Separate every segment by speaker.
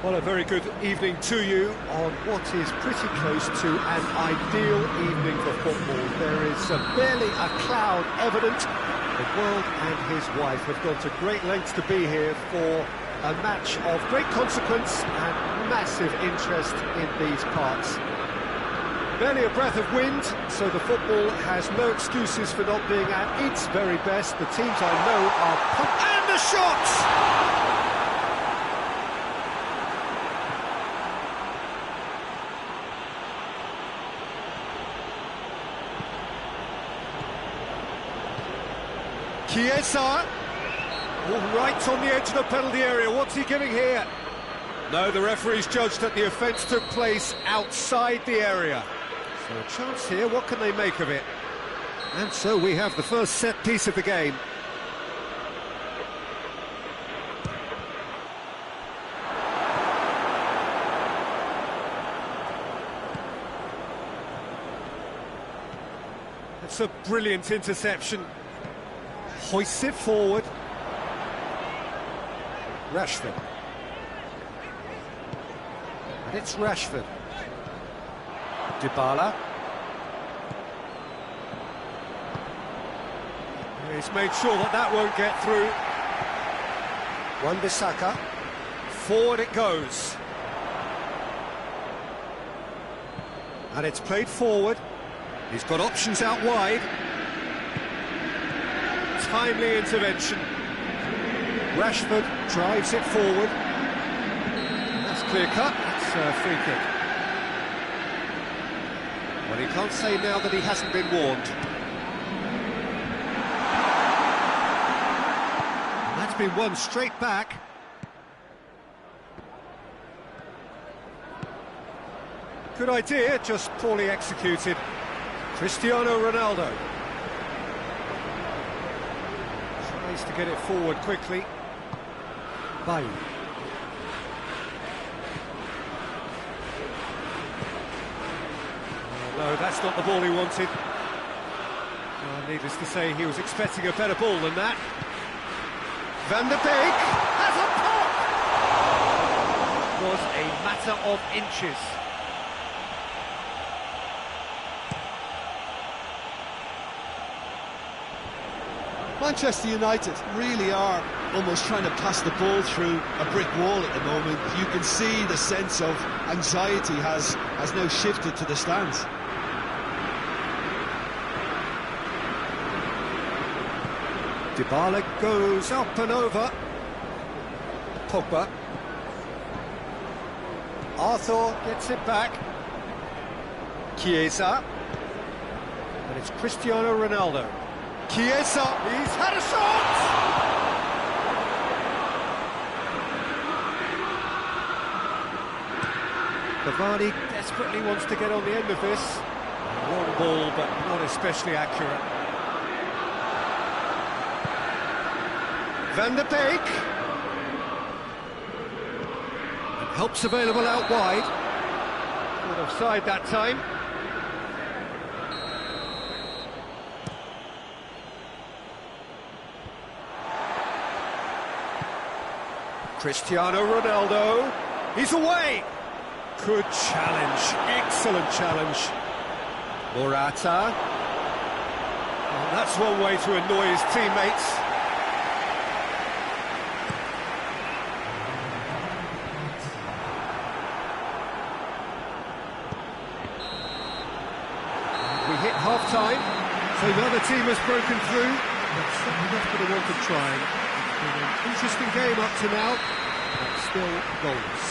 Speaker 1: Well, a very good evening to you on what is pretty close to an ideal evening for football. There is barely a cloud evident. The world and his wife have gone to great lengths to be here for a match of great consequence and massive interest in these parts. Barely a breath of wind, so the football has no excuses for not being at its very best. The teams I know are and the shots! Chiesa, all right on the edge of the penalty area. What's he giving here? No, the referee's judged that the offence took place outside the area. So a chance here, what can they make of it? And so we have the first set piece of the game. It's a brilliant interception. Hoists it forward. Rashford. And it's Rashford. Dybala. He's made sure that that won't get through. Wan-Bissaka. Forward it goes. And it's played forward. He's got options out wide. Timely intervention. Rashford drives it forward. That's clear cut. It's a free kick. Well, he can't say now that he hasn't been warned. And that's been won straight back. Good idea, just poorly executed. Cristiano Ronaldo. Tries to get it forward quickly. Bailly. No, that's not the ball he wanted. Well, needless to say, he was expecting a better ball than that. Van der Beek has a pop!
Speaker 2: Was a matter of inches.
Speaker 3: Manchester United really are almost trying to pass the ball through a brick wall at the moment. You can see the sense of anxiety has now shifted to the stands.
Speaker 1: Dybala goes up and over. Pogba. Arthur gets it back. Chiesa. And it's Cristiano Ronaldo. Chiesa, he's had a shot! Cavani desperately wants to get on the end of this. Long ball, but not especially accurate. Van der Beek. And help's available out wide. Not offside that time. Cristiano Ronaldo, he's away! Good challenge, excellent challenge. Morata. Well, that's one way to annoy his teammates. We hit half-time, so the other team has broken through, but certainly not going to want to try. It's been an interesting game up to now, but still goals.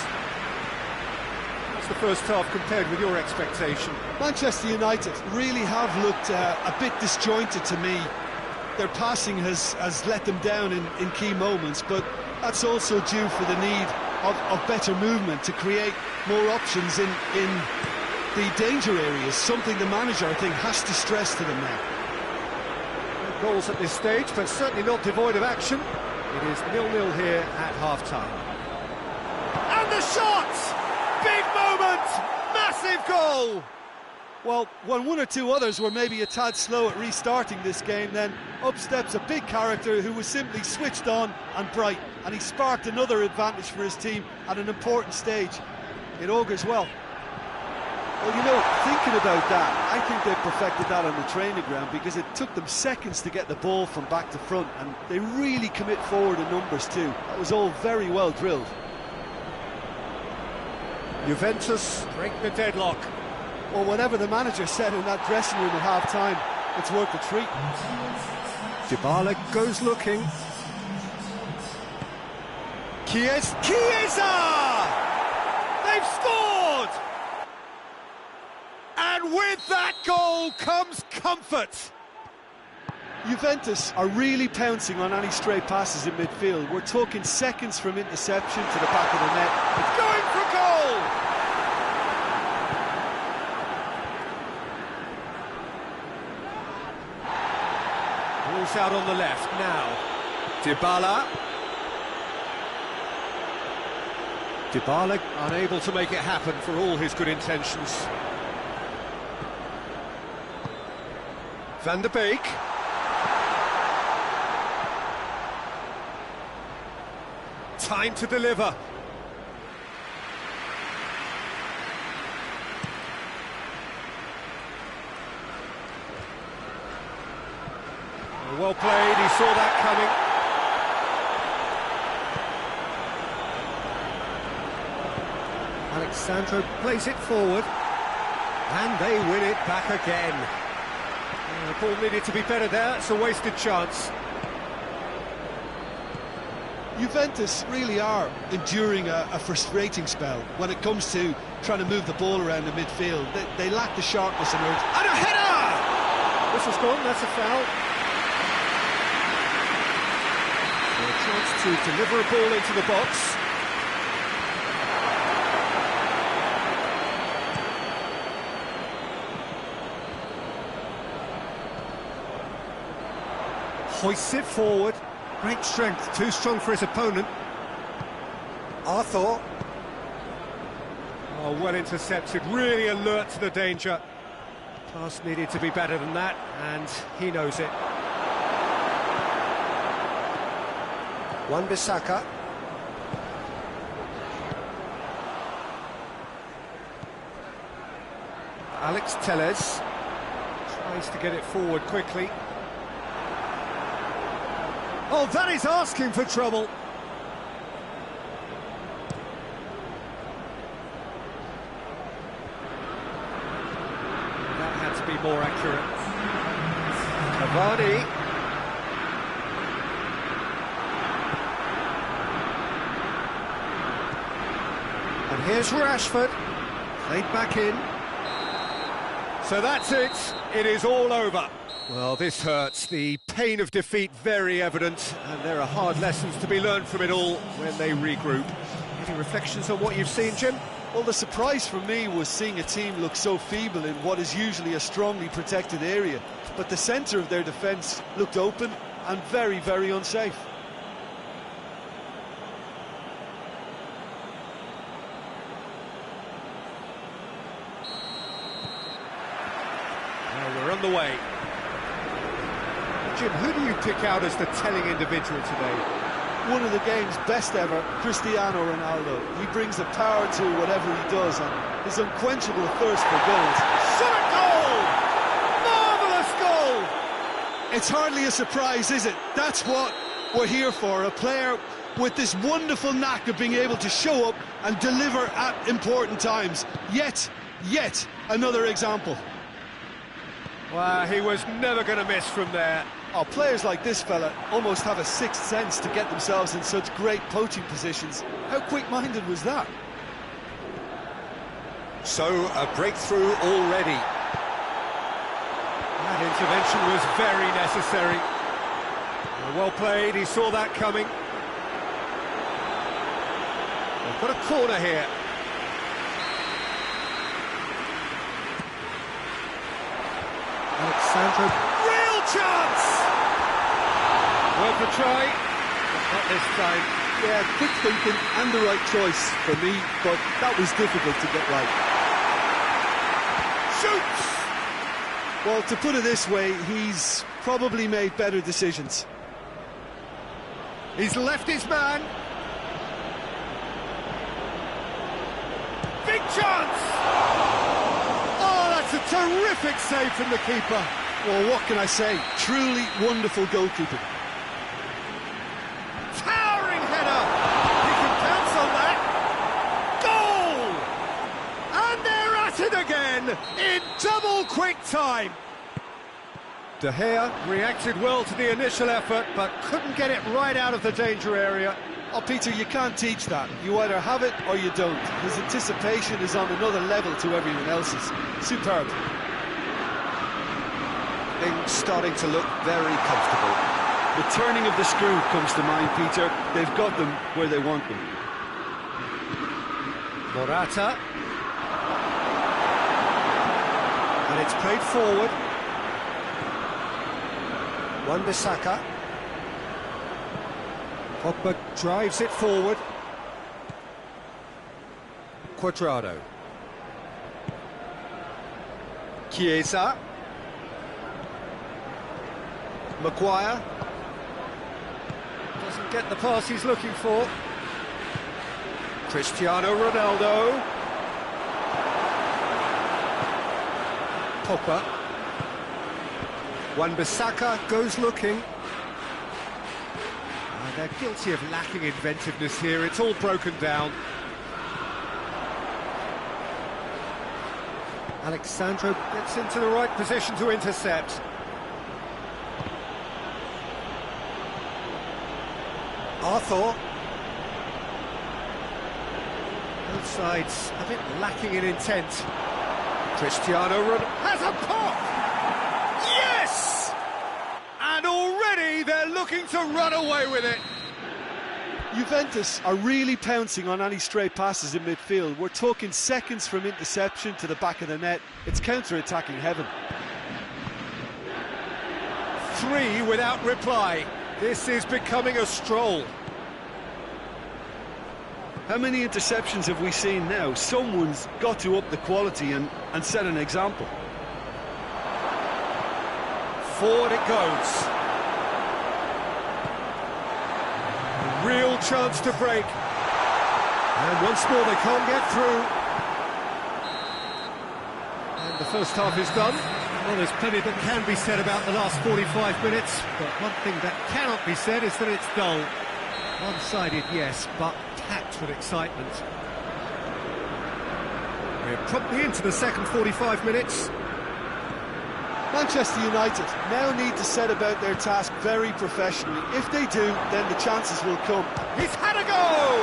Speaker 1: That's the first half compared with your expectation.
Speaker 3: Manchester United really have looked a bit disjointed to me. Their passing has let them down in key moments, but that's also due for the need of better movement to create more options in the danger areas, something the manager, I think, has to stress to them now.
Speaker 1: No goals at this stage, but certainly not devoid of action. It is 0-0 here at half-time. And the shot! Big moment! Massive goal!
Speaker 3: Well, when one or two others were maybe a tad slow at restarting this game, then up steps a big character who was simply switched on and bright, and he sparked another advantage for his team at an important stage. It augurs well.
Speaker 4: Well, you know, thinking about that, I think they perfected that on the training ground, because it took them seconds to get the ball from back to front, and they really commit forward in numbers too. That was all very well drilled.
Speaker 1: Juventus break the deadlock.
Speaker 3: Well, whatever the manager said in that dressing room at half-time, it's worth the treat.
Speaker 1: Dybala goes looking. Chiesa! They've scored! And with that goal comes comfort.
Speaker 3: Juventus are really pouncing on any stray passes in midfield. We're talking seconds from interception to the back of the net.
Speaker 1: It's going for goal! Ball's out on the left now. Dybala unable to make it happen for all his good intentions. Van der Beek. Time to deliver. Well played, he saw that coming. Alexandro plays it forward, and they win it back again. The ball needed to be better there, it's a wasted chance.
Speaker 3: Juventus really are enduring a frustrating spell when it comes to trying to move the ball around the midfield. They lack the sharpness and urge.
Speaker 1: And a header! This has gone, that's a foul. A chance to deliver a ball into the box. Hoists it forward. Great strength, too strong for his opponent. Arthur. Oh, well intercepted, really alert to the danger. Pass needed to be better than that, and he knows it. Wan-Bissaka. Alex Telles tries to get it forward quickly. Oh, that is asking for trouble. That had to be more accurate. Cavani. And here's Rashford. Played back in. So that's it. It is all over. Well, this hurts. The pain of defeat very evident, and there are hard lessons to be learned from it all when they regroup. Any reflections on what you've seen, Jim?
Speaker 3: Well, the surprise for me was seeing a team look so feeble in what is usually a strongly protected area. But the centre of their defence looked open and very, very unsafe.
Speaker 1: Well, we're on the way. Jim, who do you pick out as the telling individual today?
Speaker 3: One of the game's best ever, Cristiano Ronaldo. He brings the power to whatever he does, and his unquenchable thirst for goals.
Speaker 1: Shot a goal! Marvellous goal!
Speaker 3: It's hardly a surprise, is it? That's what we're here for, a player with this wonderful knack of being able to show up and deliver at important times. Yet another example.
Speaker 1: Well, he was never going to miss from there.
Speaker 3: Oh, players like this fella almost have a sixth sense to get themselves in such great poaching positions. How quick-minded was that?
Speaker 1: So, a breakthrough already. That intervention was very necessary. Well played, he saw that coming. They've got a corner here. Alexandro, real chance! Worth a try, but not this time.
Speaker 4: Yeah, quick thinking and the right choice for me, but that was difficult to get right.
Speaker 1: shoots!
Speaker 3: Well, to put it this way, he's probably made better decisions.
Speaker 1: He's left his man. Big chance! Oh, that's a terrific save from the keeper.
Speaker 3: Well, what can I say? Truly wonderful goalkeeping.
Speaker 1: Towering header! He can pounce on that. Goal! And they're at it again in double quick time. De Gea reacted well to the initial effort, but couldn't get it right out of the danger area.
Speaker 3: Oh, Peter, you can't teach that. You either have it or you don't. His anticipation is on another level to everyone else's. Superb.
Speaker 1: Things starting to look very comfortable.
Speaker 3: The turning of the screw comes to mind, Peter. They've got them where they want them.
Speaker 1: Morata. And it's played forward. Wan-Bissaka. Pogba drives it forward. Cuadrado. Chiesa. Maguire. Doesn't get the pass he's looking for. Cristiano Ronaldo. Pogba. Wan-Bissaka goes looking. They're guilty of lacking inventiveness here. It's all broken down. Alexandro gets into the right position to intercept. Arthur. Both sides a bit lacking in intent. Cristiano Ronaldo has a pop! Yes! And already they're looking to run away with it.
Speaker 3: Juventus are really pouncing on any stray passes in midfield. We're talking seconds from interception to the back of the net. It's counter-attacking heaven.
Speaker 1: 3 without reply. This is becoming a stroll.
Speaker 3: How many interceptions have we seen now? Someone's got to up the quality and set an example.
Speaker 1: Forward it goes. Real chance to break. And once more they can't get through. And the first half is done. Well, there's plenty that can be said about the last 45 minutes, but one thing that cannot be said is that it's dull. One-sided, yes, but packed with excitement. We're promptly into the second 45 minutes.
Speaker 3: Manchester United now need to set about their task very professionally. If they do, then the chances will come.
Speaker 1: He's had a go!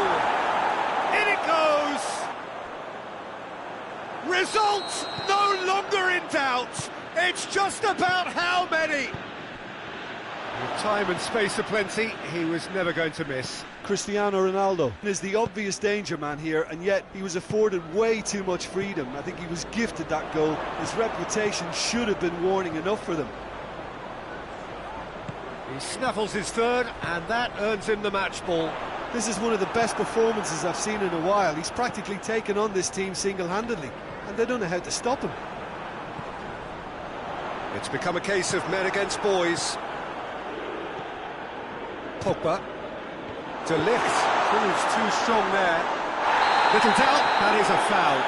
Speaker 1: In it goes! Results no longer in doubt. It's just about how many. With time and space aplenty, he was never going to miss.
Speaker 3: Cristiano Ronaldo is the obvious danger man here, and yet he was afforded way too much freedom. I think he was gifted that goal. His reputation should have been warning enough for them.
Speaker 1: He snaffles his third, and that earns him the match ball.
Speaker 3: This is one of the best performances I've seen in a while. He's practically taken on this team single-handedly, and they don't know how to stop him.
Speaker 1: It's become a case of men against boys. Pogba. De Ligt proves too strong there. Little doubt, that is a foul.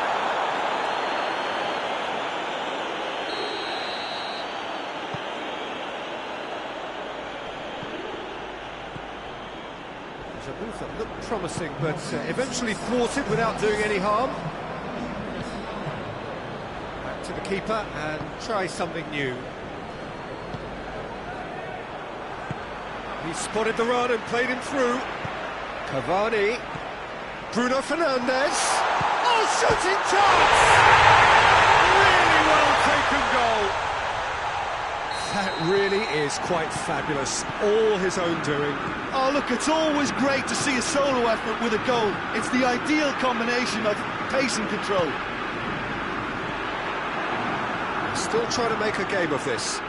Speaker 1: There's a move that looked promising, but eventually thwarted without doing any harm. Back to the keeper and try something new. He spotted the run and played him through. Cavani. Bruno Fernandes. Oh, shooting chance! Really well taken goal. That really is quite fabulous. All his own doing.
Speaker 3: Oh, look, it's always great to see a solo effort with a goal. It's the ideal combination of pace and control.
Speaker 1: Still trying to make a game of this.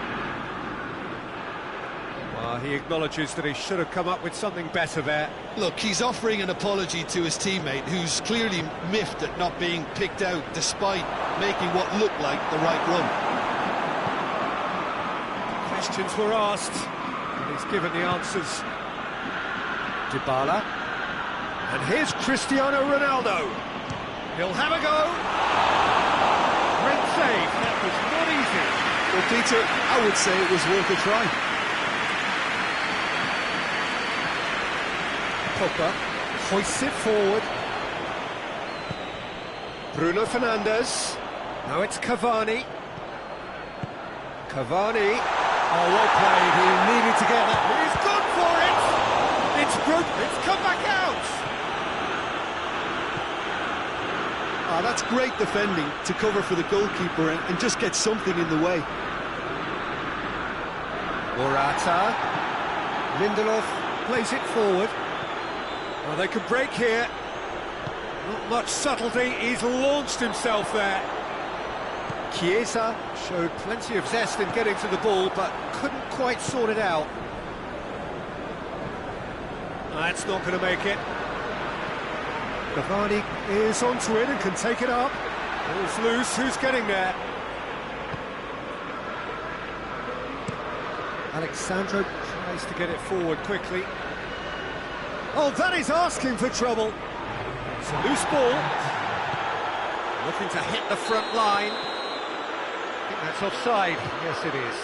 Speaker 1: He acknowledges that he should have come up with something better there.
Speaker 3: Look, he's offering an apology to his teammate, who's clearly miffed at not being picked out despite making what looked like the right run.
Speaker 1: Questions were asked, and he's given the answers. Dybala. And here's Cristiano Ronaldo. He'll have a go. Great save. That was not easy.
Speaker 4: Well, Peter, I would say it was worth a try.
Speaker 1: Pogba hoists it forward. Bruno Fernandes. Now it's Cavani. Cavani. Oh, well played. He needed to get that. He's gone for it. It's good. It's come back out.
Speaker 3: That's great defending to cover for the goalkeeper and just get something in the way.
Speaker 1: Morata. Lindelof plays it forward. Well, they could break here. Not much subtlety. He's launched himself there. Chiesa showed plenty of zest in getting to the ball, but couldn't quite sort it out. That's not going to make it. Cavani is onto it and can take it up. Ball's loose. Who's getting there? Alexandro tries to get it forward quickly. Oh, that is asking for trouble. It's a loose ball. Looking to hit the front line. I think that's offside. Yes, it is.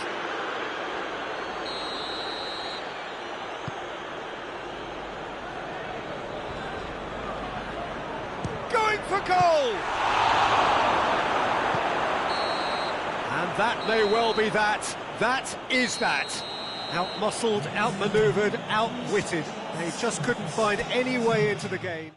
Speaker 1: Going for goal! And that may well be that. That is that. Out-muscled, out-manoeuvred, outwitted. They just couldn't find any way into the game.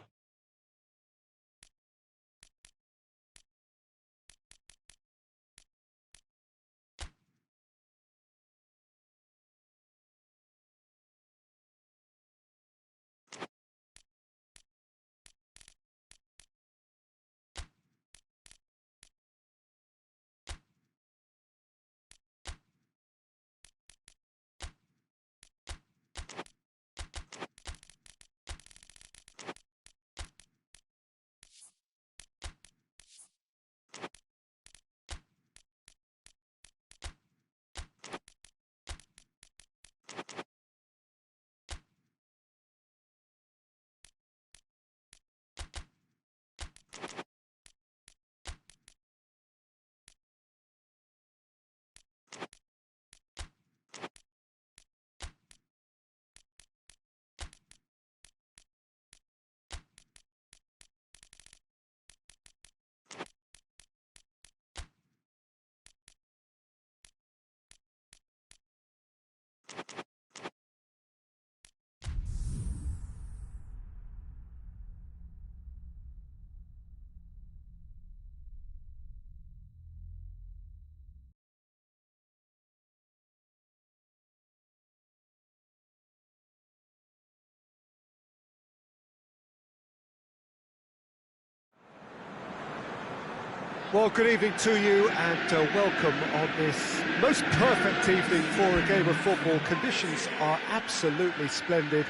Speaker 1: Well, good evening to you and welcome on this most perfect evening for a game of football. Conditions are absolutely splendid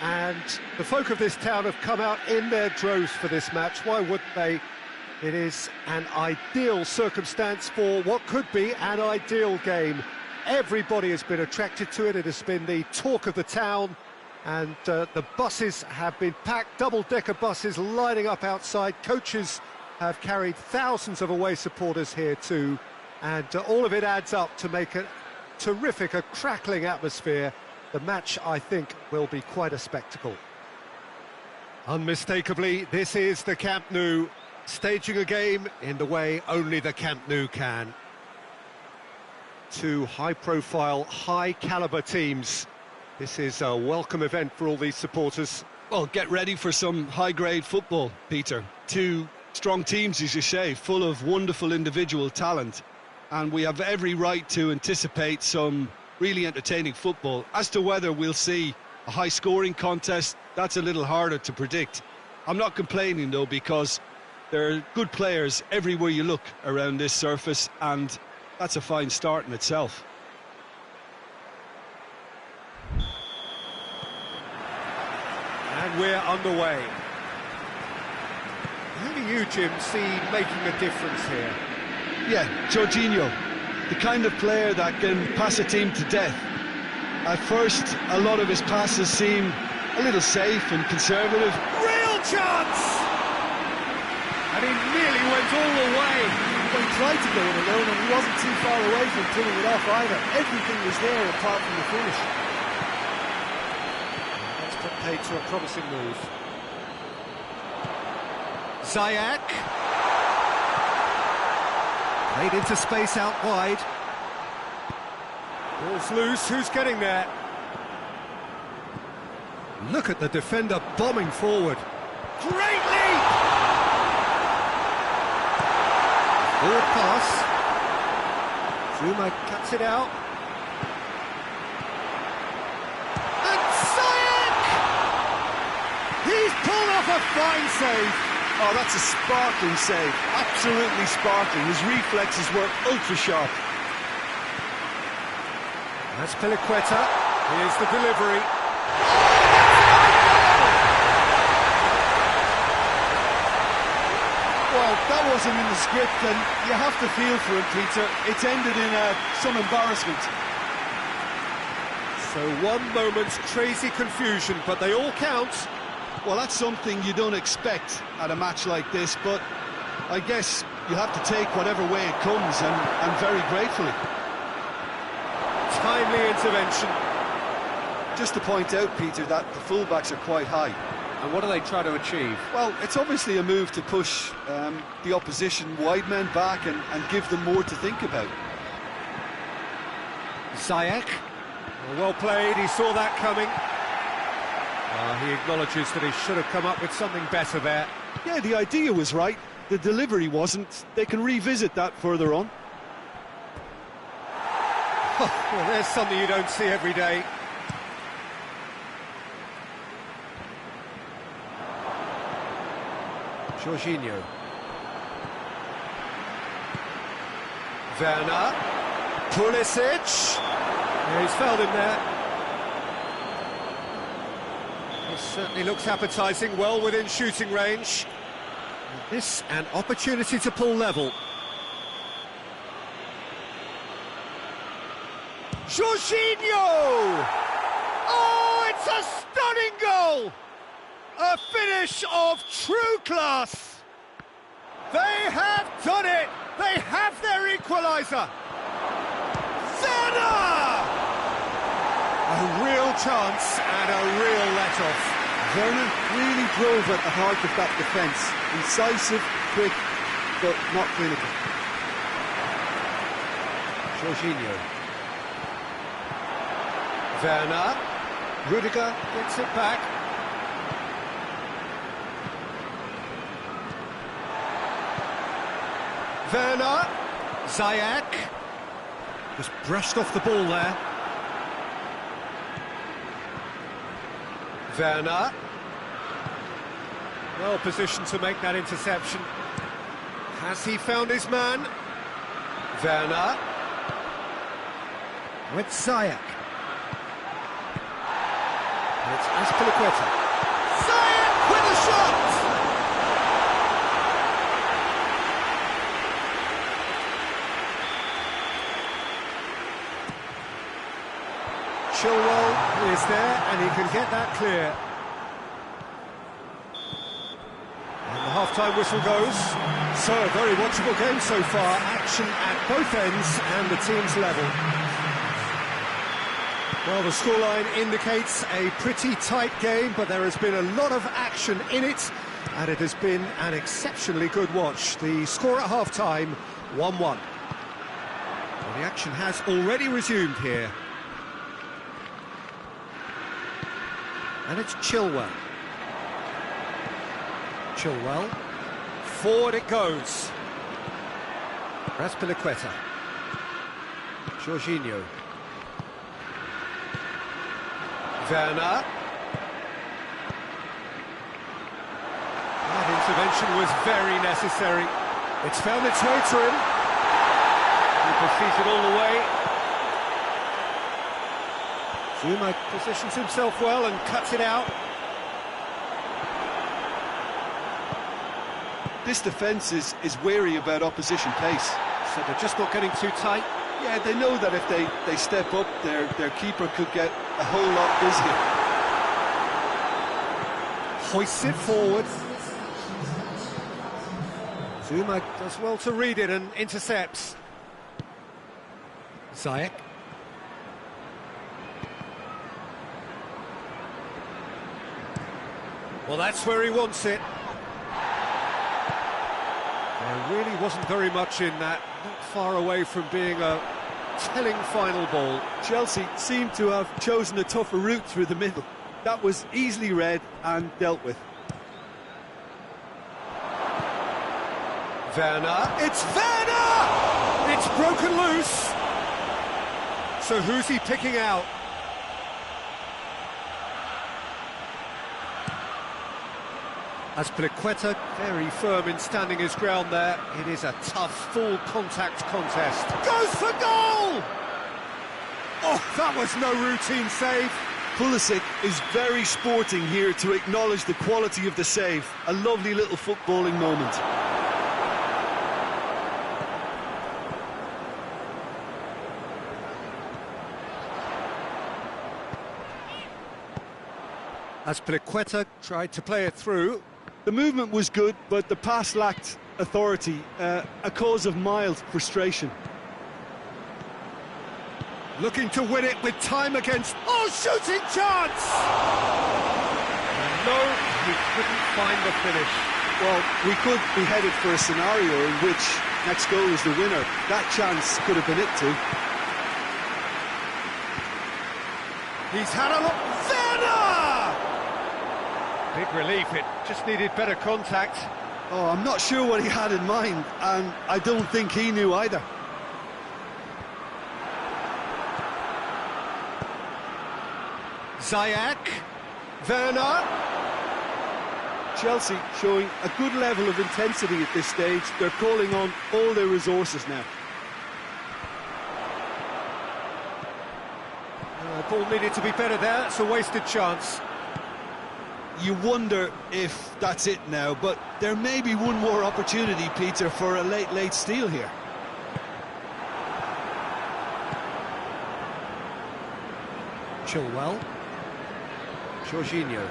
Speaker 1: and the folk of this town have come out in their droves for this match. Why wouldn't they? It is an ideal circumstance for what could be an ideal game. Everybody has been attracted to it. It has been the talk of the town and the buses have been packed, double-decker buses lining up outside. Coaches have carried thousands of away supporters here too, and all of it adds up to make a terrific, a crackling atmosphere. The match, I think, will be quite a spectacle. Unmistakably, this is the Camp Nou, staging a game in the way only the Camp Nou can. Two high-profile, high-caliber teams. This is a welcome event for all these supporters.
Speaker 3: Well, get ready for some high-grade football, Peter. Two strong teams, as you say, full of wonderful individual talent, and we have every right to anticipate some really entertaining football. As to whether we'll see a high-scoring contest, that's a little harder to predict. I'm not complaining, though, because there are good players everywhere you look around this surface, and that's a fine start in itself.
Speaker 1: And we're underway. Who do you, Jim, see making a difference here?
Speaker 3: Yeah, Jorginho, the kind of player that can pass a team to death. At first, a lot of his passes seem a little safe and conservative.
Speaker 1: Real chance! And he nearly went all the way.
Speaker 4: Well, he tried to go it alone and he wasn't too far away from pulling it off either. Everything was there apart from the finish.
Speaker 1: That's put paid to a promising move. Ziyech. Played into space out wide. Ball's loose, who's getting there? Look at the defender bombing forward. Great leap! Forward pass. Zuma cuts it out. And Ziyech! He's pulled off a fine save.
Speaker 3: Oh, that's a sparkling save. Absolutely sparkling. His reflexes were ultra-sharp.
Speaker 1: That's Piliqueta. Here's the delivery.
Speaker 3: Well, that wasn't in the script, and you have to feel for him, Peter. It's ended in some embarrassment.
Speaker 1: So 1 moment's crazy confusion, but they all count.
Speaker 3: Well, that's something you don't expect at a match like this, but I guess you have to take whatever way it comes, and very gratefully.
Speaker 1: Timely intervention.
Speaker 3: Just to point out, Peter, that the fullbacks are quite high.
Speaker 2: And what do they try to achieve?
Speaker 3: Well, it's obviously a move to push the opposition wide men back and give them more to think about.
Speaker 1: Ziyech. Well played, he saw that coming. He acknowledges that he should have come up with something better there.
Speaker 3: Yeah, the idea was right. The delivery wasn't. They can revisit that further on.
Speaker 1: Well, there's something you don't see every day. Jorginho. Werner. Pulisic. Yeah, he's fouled him there. It certainly looks appetising, well within shooting range. This an opportunity to pull level. Jorginho! Oh, it's a stunning goal! A finish of true class! They have done it! They have their equaliser! Werner! A real chance and a real let-off.
Speaker 3: Werner really drove at the heart of that defence. Incisive, quick, but not clinical.
Speaker 1: Jorginho. Werner. Rudiger gets it back. Werner. Ziyech. Just brushed off the ball there. Werner. Well positioned to make that interception. Has he found his man? Werner. With Ziyech. It's Azpilicueta. Ziyech with a shot! Chilwell is there and he can get that clear. And the half-time whistle goes. So, a very watchable game so far. Action at both ends and the team's level. Well, the scoreline indicates a pretty tight game, but there has been a lot of action in it, and it has been an exceptionally good watch. The score at half-time, 1-1. Well, the action has already resumed here. And it's Chilwell. Chilwell. Forward it goes. Azpilicueta. Jorginho. Werner. That intervention was very necessary. It's found its way to him. He defeated all the way. Zuma positions himself well and cuts it out.
Speaker 3: this defence is wary about opposition pace.
Speaker 2: So they're just not getting too tight.
Speaker 3: Yeah, they know that if they step up, their keeper could get a whole lot busier.
Speaker 1: Hoists it forward. Zuma does well to read it and intercepts. Ziyech. Well, that's where he wants it. There really wasn't very much in that, not far away from being a telling final ball.
Speaker 3: Chelsea seemed to have chosen a tougher route through the middle. That was easily read and dealt with.
Speaker 1: Werner, it's Werner! It's broken loose! So who's he picking out? Azpilicueta, very firm in standing his ground there. It is a tough, full contact contest. Goes for goal! Oh, that was no routine save.
Speaker 3: Pulisic is very sporting here to acknowledge the quality of the save. A lovely little footballing moment.
Speaker 1: Azpilicueta tried to play it through.
Speaker 3: The movement was good, but the pass lacked authority, a cause of mild frustration.
Speaker 1: Looking to win it with time against... Oh, shooting chance! No, he couldn't find the finish.
Speaker 3: Well, we could be headed for a scenario in which next goal is the winner. That chance could have been it too.
Speaker 1: He's had a look. Werner! Big relief, it just needed better contact.
Speaker 3: Oh, I'm not sure what he had in mind, and I don't think he knew either.
Speaker 1: Ziyech, Werner.
Speaker 3: Chelsea showing a good level of intensity at this stage. They're calling on all their resources now.
Speaker 1: Ball needed to be better there, it's a wasted chance.
Speaker 3: You wonder if that's it now, but there may be one more opportunity, Peter, for a late steal here.
Speaker 1: Chilwell. Jorginho.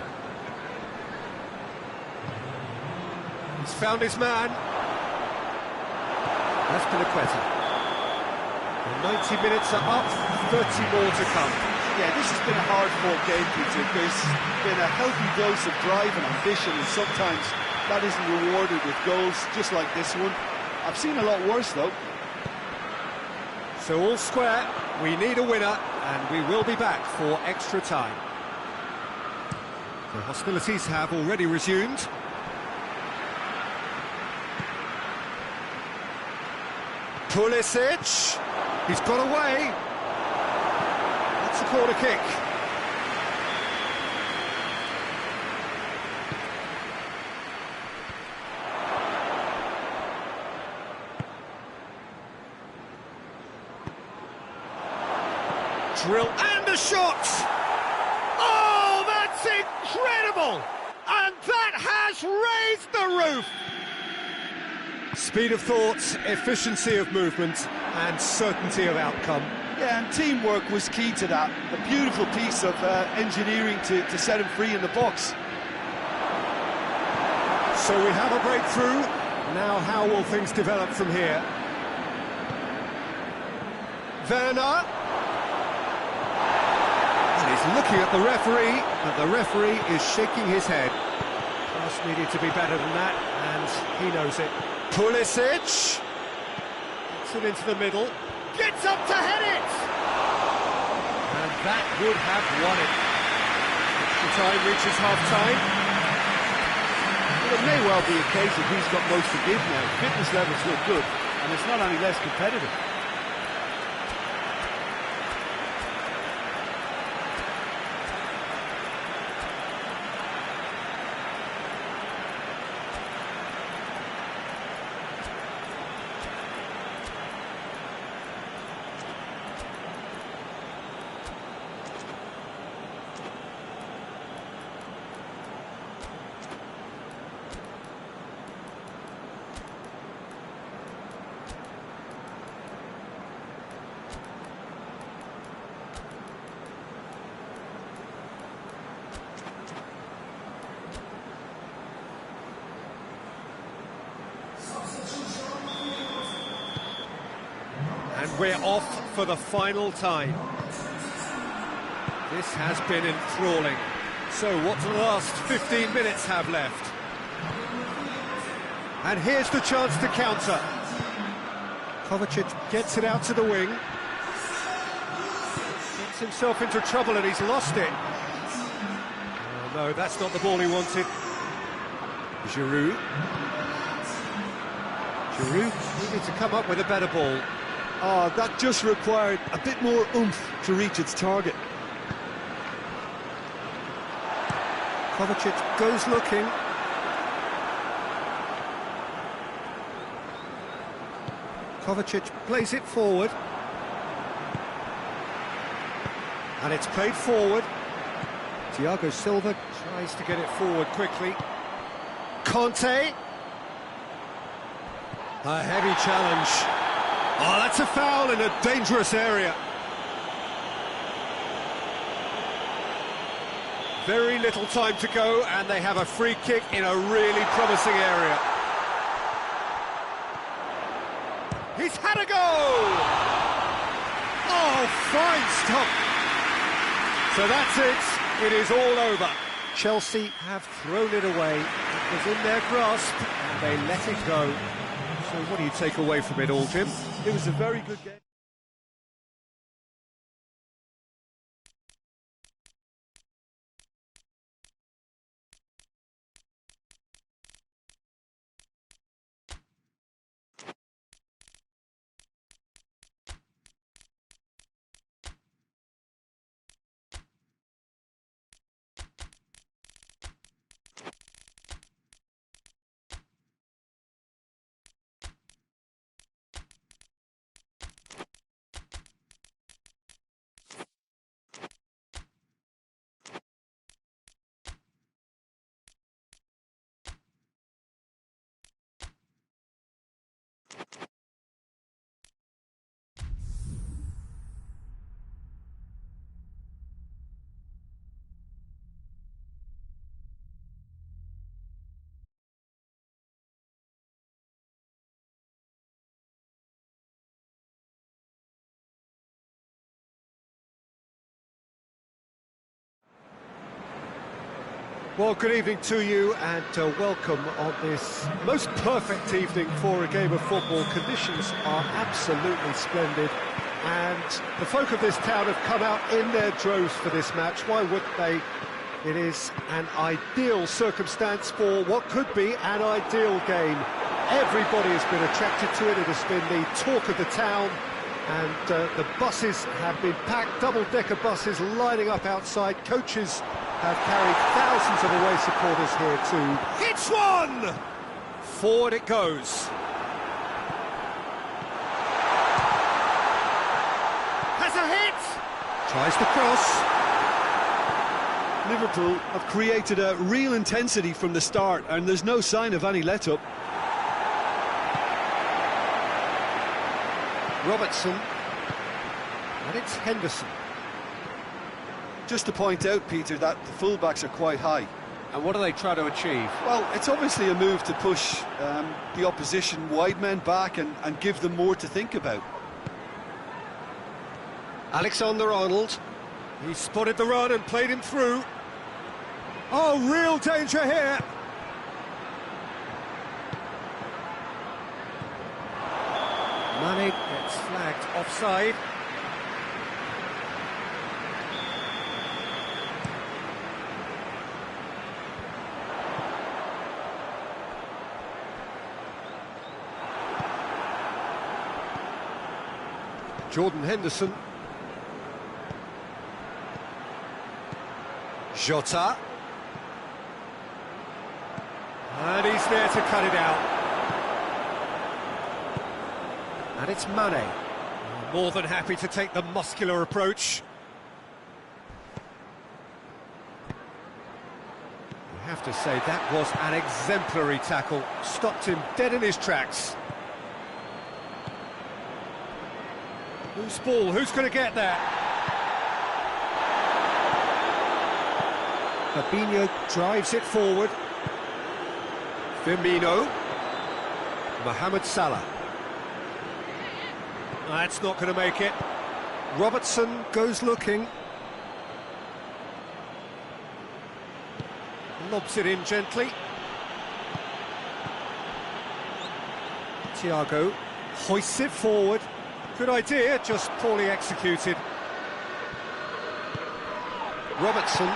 Speaker 1: He's found his man. Azpilicueta. The 90 minutes are up, 30 more to come.
Speaker 3: Yeah, this has been a hard-fought game, Peter. There's been a healthy dose of drive and ambition, and sometimes that isn't rewarded with goals, just like this one. I've seen a lot worse, though.
Speaker 1: So all square, we need a winner, and we will be back for extra time. The hostilities have already resumed. Pulisic, he's got away. That's a corner kick. Drill and a shot! Oh, that's incredible! And that has raised the roof! Speed of thought, efficiency of movement, and certainty of outcome.
Speaker 3: Yeah, and teamwork was key to that. A beautiful piece of engineering to set him free in the box.
Speaker 1: So we have a breakthrough. Now how will things develop from here? Werner. And he's looking at the referee, but the referee is shaking his head. Pass needed to be better than that, and he knows it. Pulisic. Gets it into the middle. Gets up to head it! And that would have won it. The time reaches half-time.
Speaker 4: Well, it may well be a case of who's got most to give now. Fitness levels look good, and it's not any less competitive.
Speaker 1: we're off for the final time. This has been enthralling. So what do the last 15 minutes have left? And here's the chance to counter. Kovacic gets it out to the wing. Gets himself into trouble and he's lost it. Oh no, that's not the ball he wanted. Giroud. Giroud needed to come up with a better ball.
Speaker 3: Oh, that just required a bit more oomph to reach its target.
Speaker 1: Kovacic goes looking. Kovacic plays it forward. And it's played forward. Thiago Silva tries to get it forward quickly. Conte. A heavy challenge. Oh, that's a foul in a dangerous area. Very little time to go, and they have a free kick in a really promising area. He's had a go! Oh, fine stop! So that's it. It is all over. Chelsea have thrown it away. It was in their grasp, and they let it go. So what do you take away from it all, Jim?
Speaker 3: It was a very good game.
Speaker 1: Well, good evening to you and welcome on this most perfect evening for a game of football. Conditions are absolutely splendid and the folk of this town have come out in their droves for this match. Why wouldn't they? It is an ideal circumstance for what could be an ideal game. Everybody has been attracted to it. It has been the talk of the town. And the buses have been packed, double-decker buses lining up outside. Coaches have carried thousands of away supporters here too. Hits one! Forward it goes. Has a hit! Tries the cross.
Speaker 3: Liverpool have created a real intensity from the start, and there's no sign of any let-up.
Speaker 1: Robertson, and it's Henderson.
Speaker 3: Just to point out, Peter, that the fullbacks are quite high.
Speaker 2: And what do they try to achieve?
Speaker 3: Well, it's obviously a move to push the opposition wide men back and give them more to think about.
Speaker 1: Alexander-Arnold, he spotted the run and played him through. Oh, real danger here. Mane gets flagged offside. Jordan Henderson. Jota. And he's there to cut it out. And it's Mane. More than happy to take the muscular approach. You have to say that was an exemplary tackle. Stopped him dead in his tracks. Whose ball? Who's going to get that? Fabinho drives it forward. Firmino. Mohamed Salah. That's not going to make it. Robertson goes looking. Lobs it in gently. Thiago hoists it forward. Good idea, just poorly executed. Robertson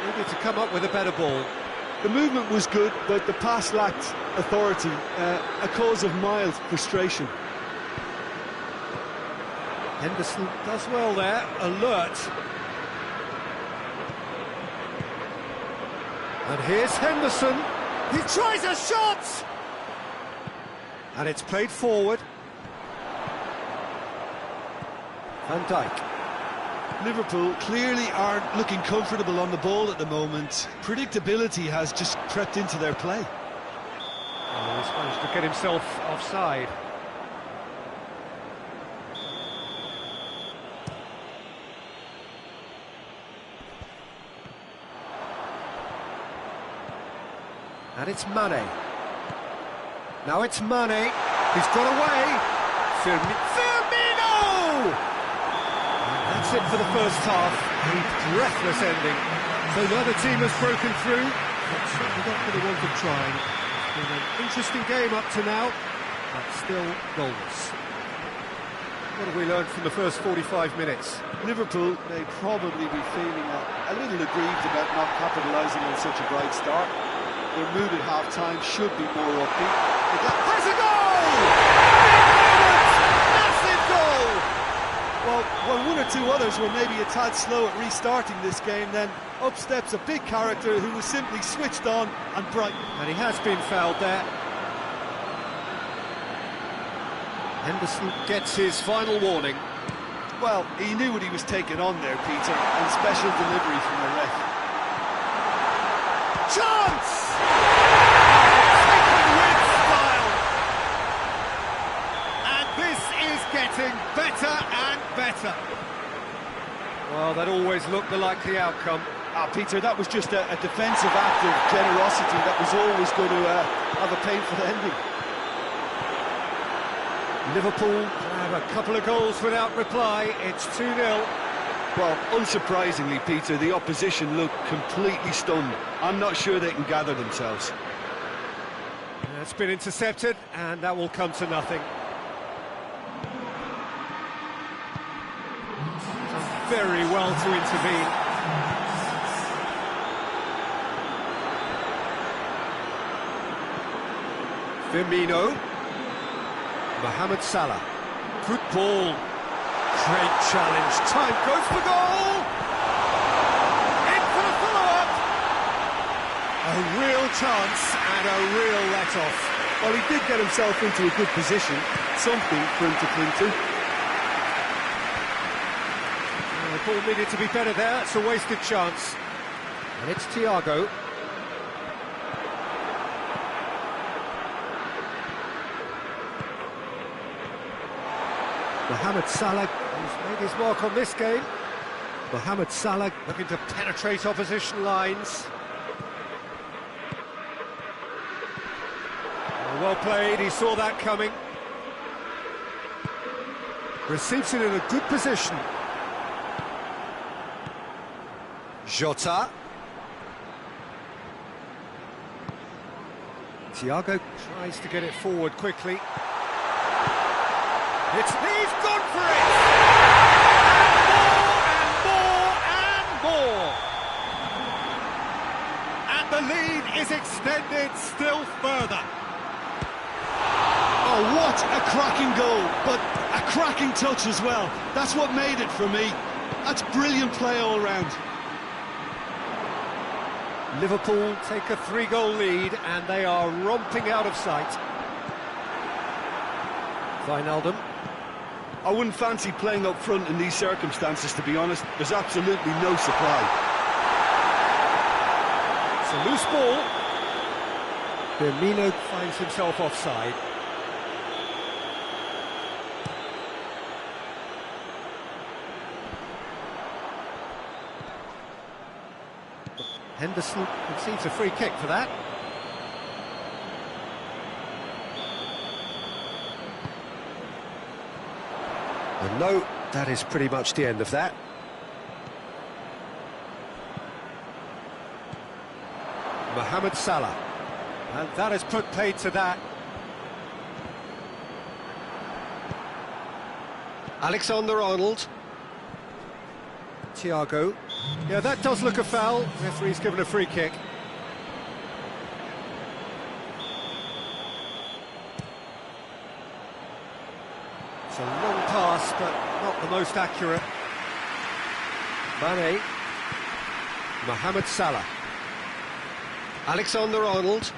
Speaker 1: needed to come up with a better ball.
Speaker 3: The movement was good, but the pass lacked authority, a cause of mild frustration.
Speaker 1: Henderson does well there, alert. And here's Henderson. He tries a shot! And it's played forward. Van Dijk.
Speaker 3: Liverpool clearly aren't looking comfortable on the ball at the moment. Predictability has just crept into their play.
Speaker 1: Oh, he's managed to get himself offside. And it's Mane. Now it's Mane. He's got away. Firmino! And that's it for the first half. A breathless ending. So neither team has broken through, but certainly not for the want of trying. It's been an interesting game up to now, but still goalless. What have we learned from the first 45 minutes?
Speaker 3: Liverpool may probably be feeling a little aggrieved about not capitalising on such a bright start. Their mood at half-time should be more upbeat.
Speaker 1: There's a goal! Massive goal!
Speaker 3: Well, when one or two others were maybe a tad slow at restarting this game, then up steps a big character who was simply switched on and bright.
Speaker 1: And he has been fouled there. Henderson gets his final warning.
Speaker 3: Well, he knew what he was taking on there, Peter, and special delivery from the ref.
Speaker 1: Chance! Taken with style. And this is getting better and better. Well, that always looked the likely outcome.
Speaker 3: Peter, that was just a defensive act of generosity that was always going to have a painful ending.
Speaker 1: Liverpool have a couple of goals without reply. It's 2-0.
Speaker 3: Well, unsurprisingly, Peter, the opposition look completely stunned. I'm not sure they can gather themselves.
Speaker 1: It's been intercepted, and that will come to nothing. Done very well to intervene. Firmino. Mohamed Salah. Good ball. Great challenge. Time goes for goal. In for the follow-up. A real chance and a real let-off.
Speaker 3: Well, he did get himself into a good position. Something for him to cling to.
Speaker 1: The ball needed to be better there. It's a wasted chance. And it's Thiago. Mohamed Salah, who's made his mark on this game. Mohamed Salah looking to penetrate opposition lines. Well played, he saw that coming. Receives it in a good position. Jota. Thiago tries to get it forward quickly. He's gone for it! And more! And the lead is extended still further.
Speaker 3: Oh, what a cracking goal, but a cracking touch as well. That's what made it for me. That's brilliant play all round.
Speaker 1: Liverpool take a 3-goal lead and they are romping out of sight. Wijnaldum.
Speaker 3: I wouldn't fancy playing up front in these circumstances, to be honest. There's absolutely no supply.
Speaker 1: It's a loose ball. Firmino finds himself offside. Henderson concedes a free kick for that. And no, that is pretty much the end of that. Mohamed Salah. And that has put paid to that. Alexander-Arnold. Thiago. Yeah, that does look a foul. Referee's given a free kick. It's a long pass, but not the most accurate. Mane. Mohamed Salah. Alexander-Arnold.